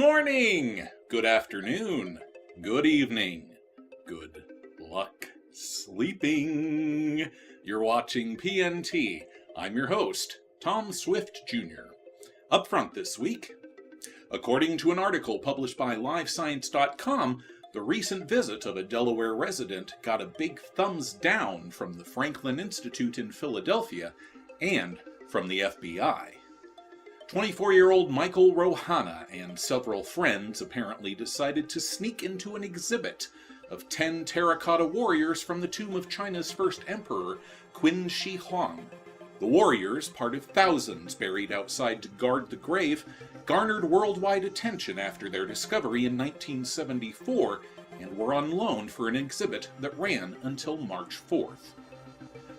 morning, good afternoon, good evening, good luck sleeping. You're watching PNT. I'm your host, Tom Swift Jr. Up front this week, according to an article published by LiveScience.com, the recent visit of a Delaware resident got a big thumbs down from the Franklin Institute in Philadelphia and from the FBI. 24-year-old Michael Rohana and several friends apparently decided to sneak into an exhibit of 10 terracotta warriors from the tomb of China's first emperor, Qin Shi Huang. The warriors, part of thousands buried outside to guard the grave, garnered worldwide attention after their discovery in 1974 and were on loan for an exhibit that ran until March 4th.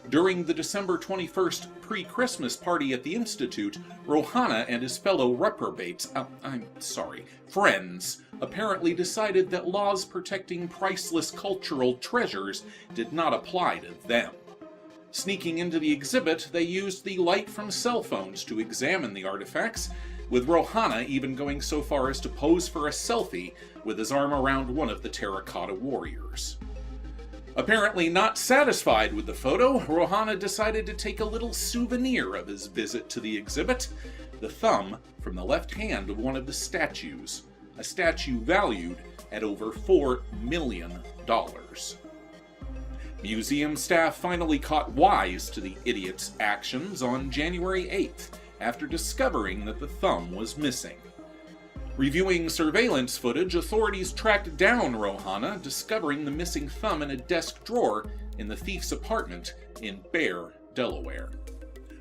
During the December 21st pre-Christmas party at the Institute, Rohana and his fellow friends, apparently decided that laws protecting priceless cultural treasures did not apply to them. Sneaking into the exhibit, they used the light from cell phones to examine the artifacts, with Rohana even going so far as to pose for a selfie with his arm around one of the terracotta warriors. Apparently not satisfied with the photo, Rohana decided to take a little souvenir of his visit to the exhibit, the thumb from the left hand of one of the statues, a statue valued at over $4 million. Museum staff finally caught wise to the idiot's actions on January 8th after discovering that the thumb was missing. Reviewing surveillance footage, authorities tracked down Rohana, discovering the missing thumb in a desk drawer in the thief's apartment in Bear, Delaware.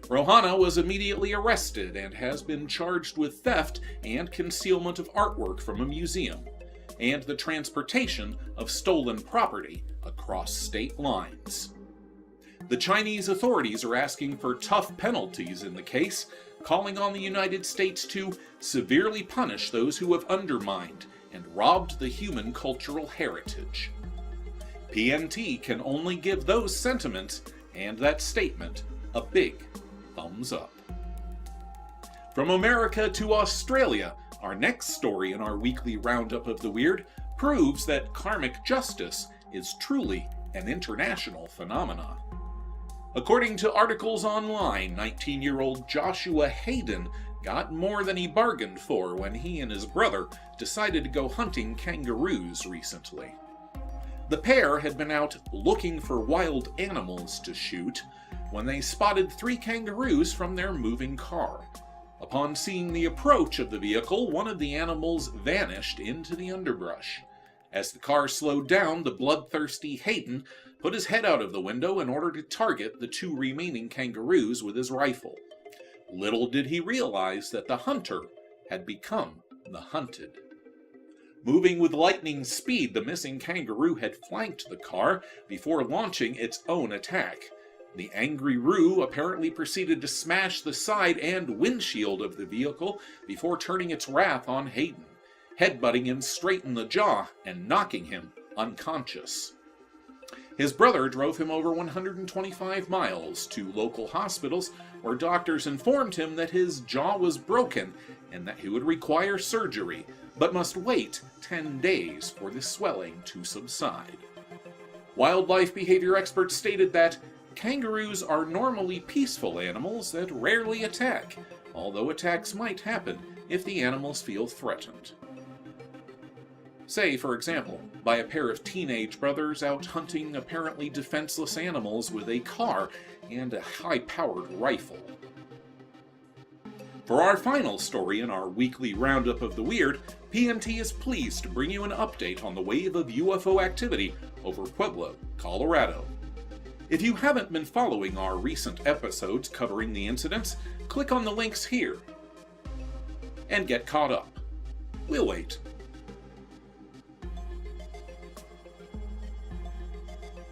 Rohana was immediately arrested and has been charged with theft and concealment of artwork from a museum, and the transportation of stolen property across state lines. The Chinese authorities are asking for tough penalties in the case, calling on the United States to severely punish those who have undermined and robbed the human cultural heritage. PNT can only give those sentiments and that statement a big thumbs up. From America to Australia, our next story in our weekly roundup of the weird proves that karmic justice is truly an international phenomenon. According to articles online, 19-year-old Joshua Hayden got more than he bargained for when he and his brother decided to go hunting kangaroos recently. The pair had been out looking for wild animals to shoot when they spotted 3 kangaroos from their moving car. Upon seeing the approach of the vehicle, one of the animals vanished into the underbrush. As the car slowed down, the bloodthirsty Hayden put his head out of the window in order to target the 2 remaining kangaroos with his rifle. Little did he realize that the hunter had become the hunted. Moving with lightning speed, the missing kangaroo had flanked the car before launching its own attack. The angry Roo apparently proceeded to smash the side and windshield of the vehicle before turning its wrath on Hayden, headbutting him straight in the jaw and knocking him unconscious. His brother drove him over 125 miles to local hospitals where doctors informed him that his jaw was broken and that he would require surgery, but must wait 10 days for the swelling to subside. Wildlife behavior experts stated that kangaroos are normally peaceful animals that rarely attack, although attacks might happen if the animals feel threatened. Say, for example, by a pair of teenage brothers out hunting apparently defenseless animals with a car and a high-powered rifle. For our final story in our weekly roundup of the weird, PNT is pleased to bring you an update on the wave of UFO activity over Pueblo, Colorado. If you haven't been following our recent episodes covering the incidents, click on the links here and get caught up. We'll wait.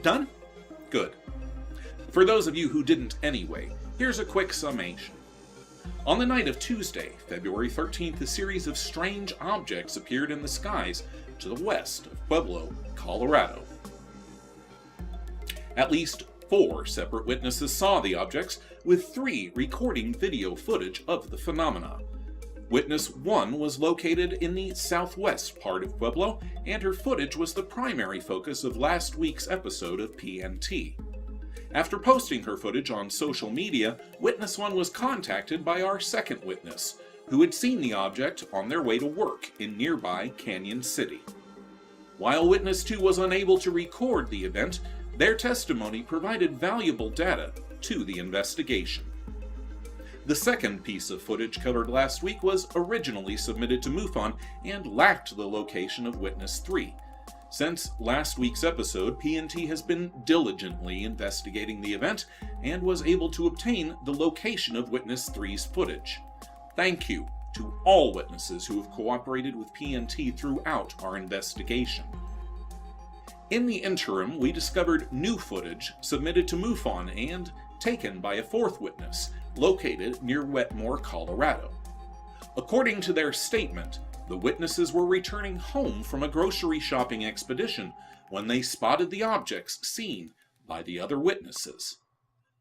Done? Good. For those of you who didn't anyway, here's a quick summation. On the night of Tuesday, February 13th, a series of strange objects appeared in the skies to the west of Pueblo, Colorado. At least 4 separate witnesses saw the objects, with 3 recording video footage of the phenomena. Witness 1 was located in the southwest part of Pueblo, and her footage was the primary focus of last week's episode of PNT. After posting her footage on social media, Witness 1 was contacted by our second witness, who had seen the object on their way to work in nearby Canyon City. While Witness 2 was unable to record the event, their testimony provided valuable data to the investigation. The second piece of footage covered last week was originally submitted to MUFON and lacked the location of Witness 3. Since last week's episode, PNT has been diligently investigating the event and was able to obtain the location of Witness 3's footage. Thank you to all witnesses who have cooperated with PNT throughout our investigation. In the interim, we discovered new footage submitted to MUFON and taken by a fourth witness, located near Wetmore, Colorado. According to their statement, the witnesses were returning home from a grocery shopping expedition when they spotted the objects seen by the other witnesses.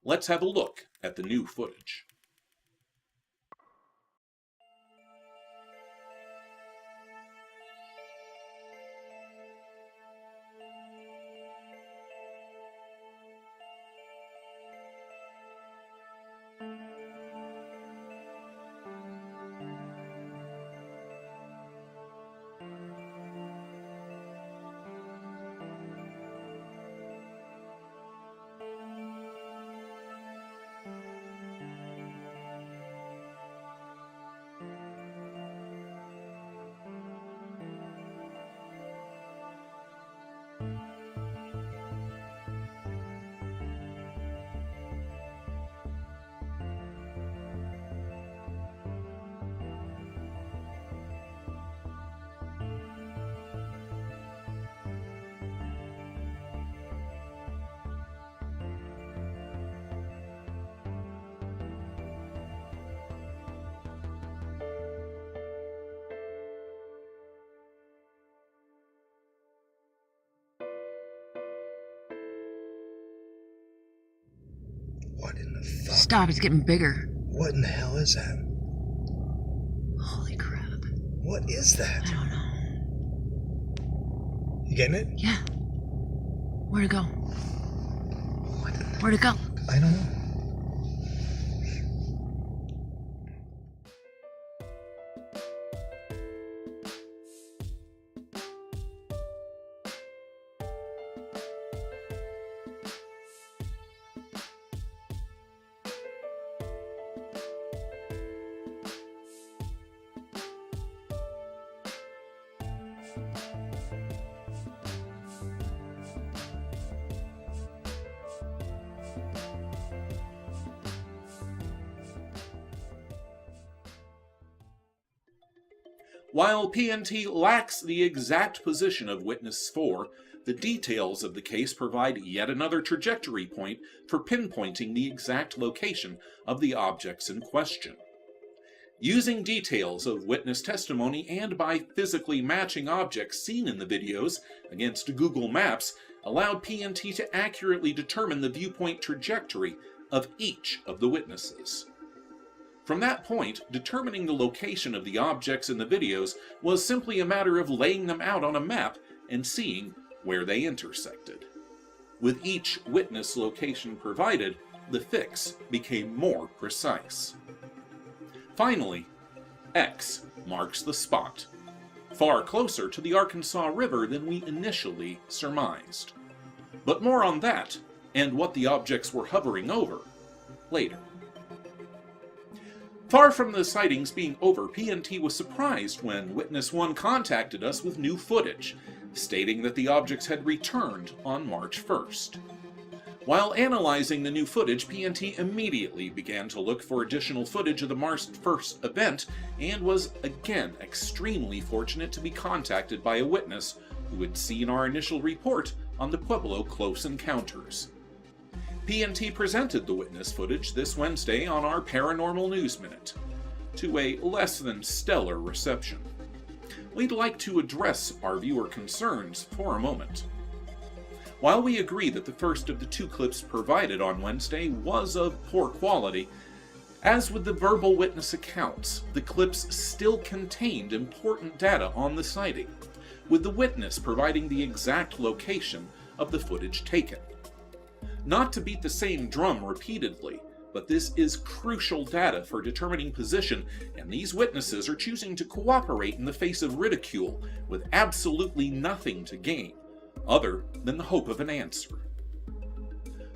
Let's have a look at the new footage. What in the fuck? Stop, it's getting bigger. What in the hell is that? Holy crap. What is that? I don't know. You getting it? Yeah. Where'd it go? Where'd it go? I don't know. While PNT lacks the exact position of Witness 4, the details of the case provide yet another trajectory point for pinpointing the exact location of the objects in question. Using details of witness testimony and by physically matching objects seen in the videos against Google Maps allowed PNT to accurately determine the viewpoint trajectory of each of the witnesses. From that point, determining the location of the objects in the videos was simply a matter of laying them out on a map and seeing where they intersected. With each witness location provided, the fix became more precise. Finally, X marks the spot, far closer to the Arkansas River than we initially surmised. But more on that, and what the objects were hovering over, later. Far from the sightings being over, PNT was surprised when Witness 1 contacted us with new footage, stating that the objects had returned on March 1st. While analyzing the new footage, PNT immediately began to look for additional footage of the March 1st event, and was again extremely fortunate to be contacted by a witness who had seen our initial report on the Pueblo close encounters. PNT presented the witness footage this Wednesday on our Paranormal News Minute, to a less than stellar reception. We'd like to address our viewer concerns for a moment. While we agree that the first of the two clips provided on Wednesday was of poor quality, As with the verbal witness accounts, the clips still contained important data on the sighting, with the witness providing the exact location of the footage taken. Not to beat the same drum repeatedly, but this is crucial data for determining position, and these witnesses are choosing to cooperate in the face of ridicule with absolutely nothing to gain, other than the hope of an answer.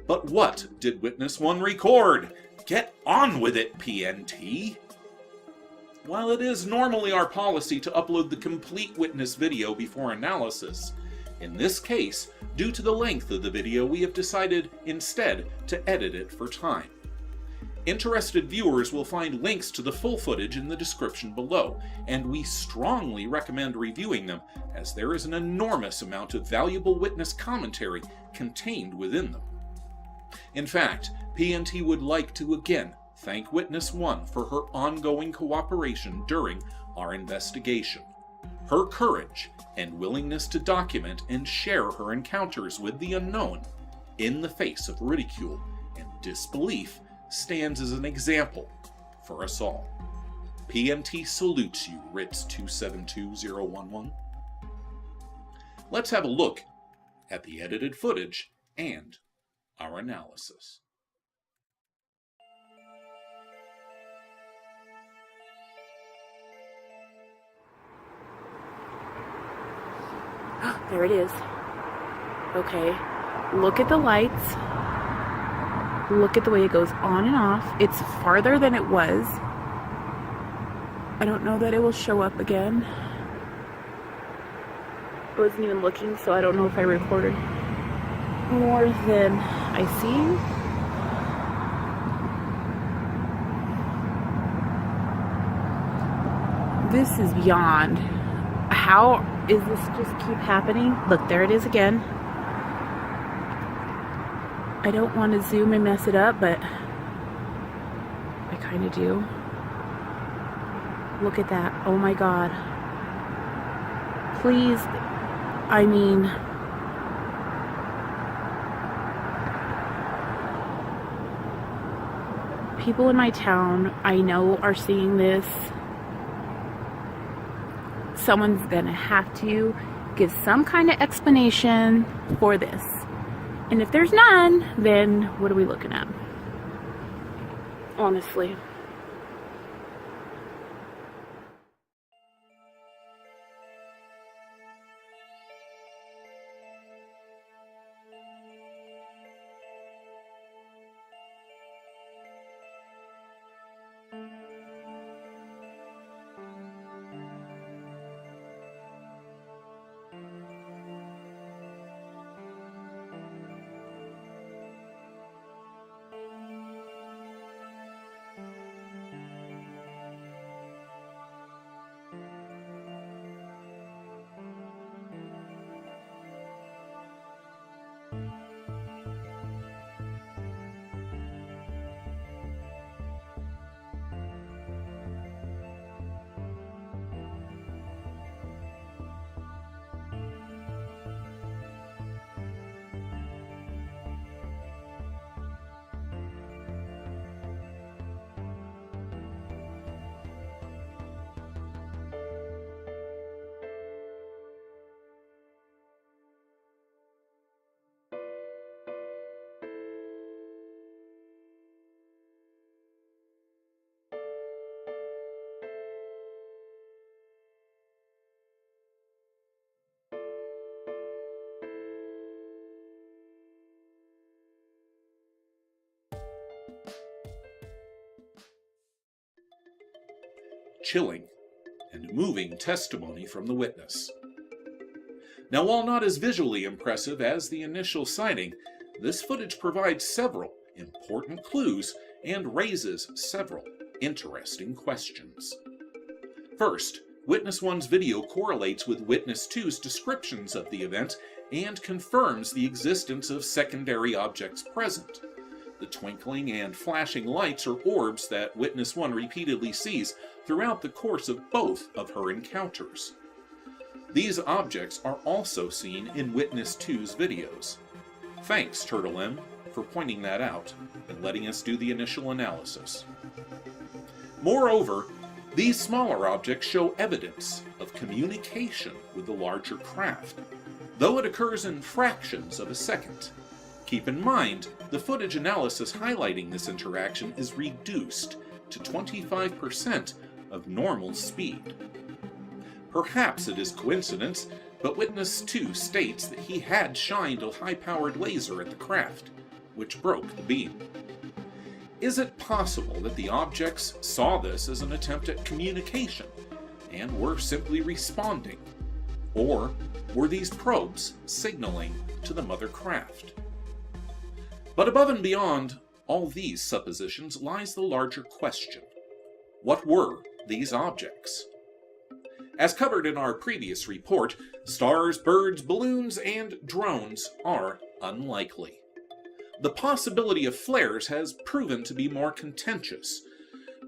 But what did Witness 1 record? Get on with it, PNT! While it is normally our policy to upload the complete witness video before analysis, in this case, due to the length of the video, we have decided instead to edit it for time. Interested viewers will find links to the full footage in the description below, and we strongly recommend reviewing them, as there is an enormous amount of valuable witness commentary contained within them. In fact, PNT would like to again thank Witness 1 for her ongoing cooperation during our investigation. Her courage and willingness to document and share her encounters with the unknown in the face of ridicule and disbelief stands as an example for us all. PNT salutes you, Ritz 272011. Let's have a look at the edited footage and our analysis. There it is. Okay, look at the lights. Look at the way it goes on and off. It's farther than it was. I don't know that it will show up again. I wasn't even looking, so I don't know if I recorded more than I see. This is beyond. How is this just keep happening? Look, there it is again. I don't want to zoom and mess it up, but I kind of do. Look at that. Oh my God. Please, I mean, people in my town I know are seeing this. Someone's gonna have to give some kind of explanation for this. And if there's none, then what are we looking at? Honestly. Chilling and moving testimony from the witness. Now, while not as visually impressive as the initial sighting, this footage provides several important clues and raises several interesting questions. First, Witness 1's video correlates with Witness 2's descriptions of the event and confirms the existence of secondary objects present. The twinkling and flashing lights are orbs that Witness 1 repeatedly sees throughout the course of both of her encounters. These objects are also seen in Witness 2's videos. Thanks, Turtle M, for pointing that out and letting us do the initial analysis. Moreover, these smaller objects show evidence of communication with the larger craft, though it occurs in fractions of a second. Keep in mind, the footage analysis highlighting this interaction is reduced to 25% of normal speed. Perhaps it is coincidence, but Witness 2 states that he had shined a high-powered laser at the craft, which broke the beam. Is it possible that the objects saw this as an attempt at communication and were simply responding? Or were these probes signaling to the mother craft? But above and beyond all these suppositions lies the larger question. What were these objects? As covered in our previous report, stars, birds, balloons, and drones are unlikely. The possibility of flares has proven to be more contentious,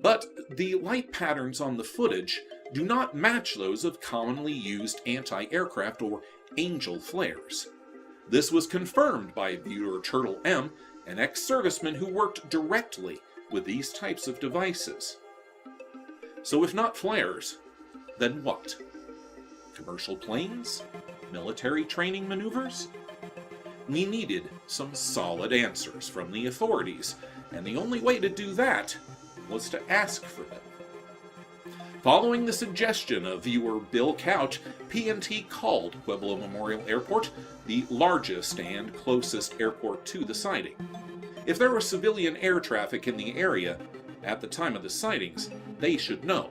but the light patterns on the footage do not match those of commonly used anti-aircraft or angel flares. This was confirmed by viewer Turtle M, an ex-serviceman who worked directly with these types of devices. So if not flares, then what? Commercial planes? Military training maneuvers? We needed some solid answers from the authorities, and the only way to do that was to ask for them. Following the suggestion of viewer Bill Couch, PNT called Pueblo Memorial Airport, the largest and closest airport to the sighting. If there was civilian air traffic in the area at the time of the sightings, they should know.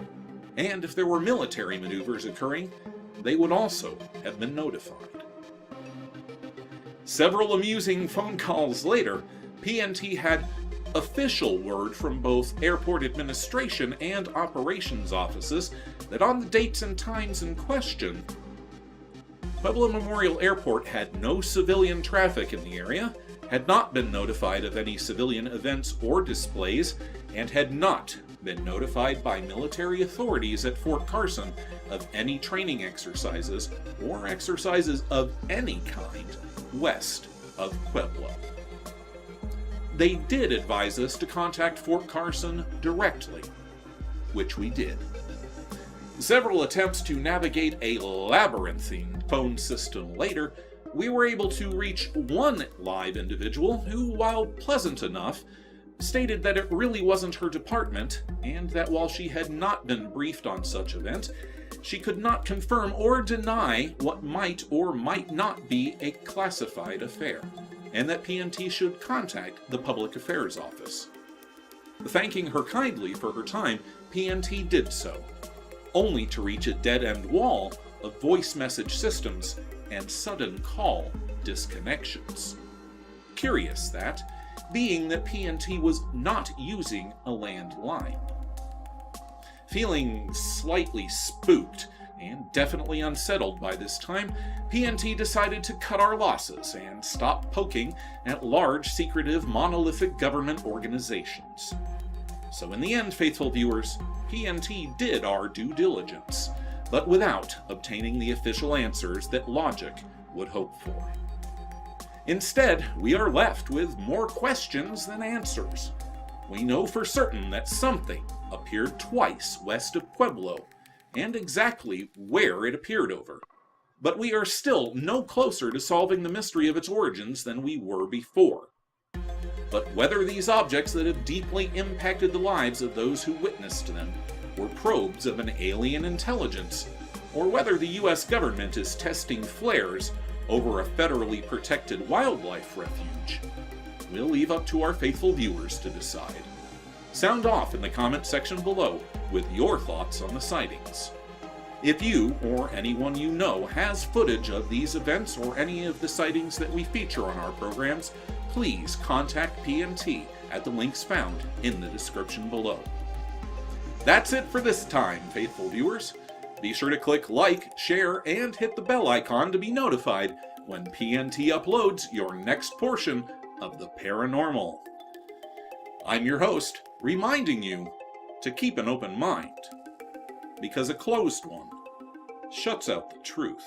And if there were military maneuvers occurring, they would also have been notified. Several amusing phone calls later, PNT had official word from both airport administration and operations offices that on the dates and times in question, Pueblo Memorial Airport had no civilian traffic in the area, had not been notified of any civilian events or displays, and had not been notified by military authorities at Fort Carson of any training exercises or exercises of any kind west of Pueblo. They did advise us to contact Fort Carson directly, which we did. Several attempts to navigate a labyrinthine phone system later, we were able to reach one live individual who, while pleasant enough, stated that it really wasn't her department, and that while she had not been briefed on such event, she could not confirm or deny what might or might not be a classified affair, and that PNT should contact the Public Affairs Office. Thanking her kindly for her time, PNT did so, only to reach a dead-end wall of voice message systems and sudden call disconnections. Curious that, being that PNT was not using a landline. Feeling slightly spooked and definitely unsettled by this time, PNT decided to cut our losses and stop poking at large, secretive, monolithic government organizations. So in the end, faithful viewers, PNT did our due diligence, but without obtaining the official answers that logic would hope for. Instead, we are left with more questions than answers. We know for certain that something appeared twice west of Pueblo, and exactly where it appeared over. But we are still no closer to solving the mystery of its origins than we were before. But whether these objects that have deeply impacted the lives of those who witnessed them were probes of an alien intelligence, or whether the US government is testing flares over a federally protected wildlife refuge, we'll leave up to our faithful viewers to decide. Sound off in the comment section below with your thoughts on the sightings. If you, or anyone you know, has footage of these events or any of the sightings that we feature on our programs, please contact PNT at the links found in the description below. That's it for this time, faithful viewers. Be sure to click like, share, and hit the bell icon to be notified when PNT uploads your next portion of the paranormal. I'm your host, reminding you to keep an open mind, because a closed one shuts out the truth.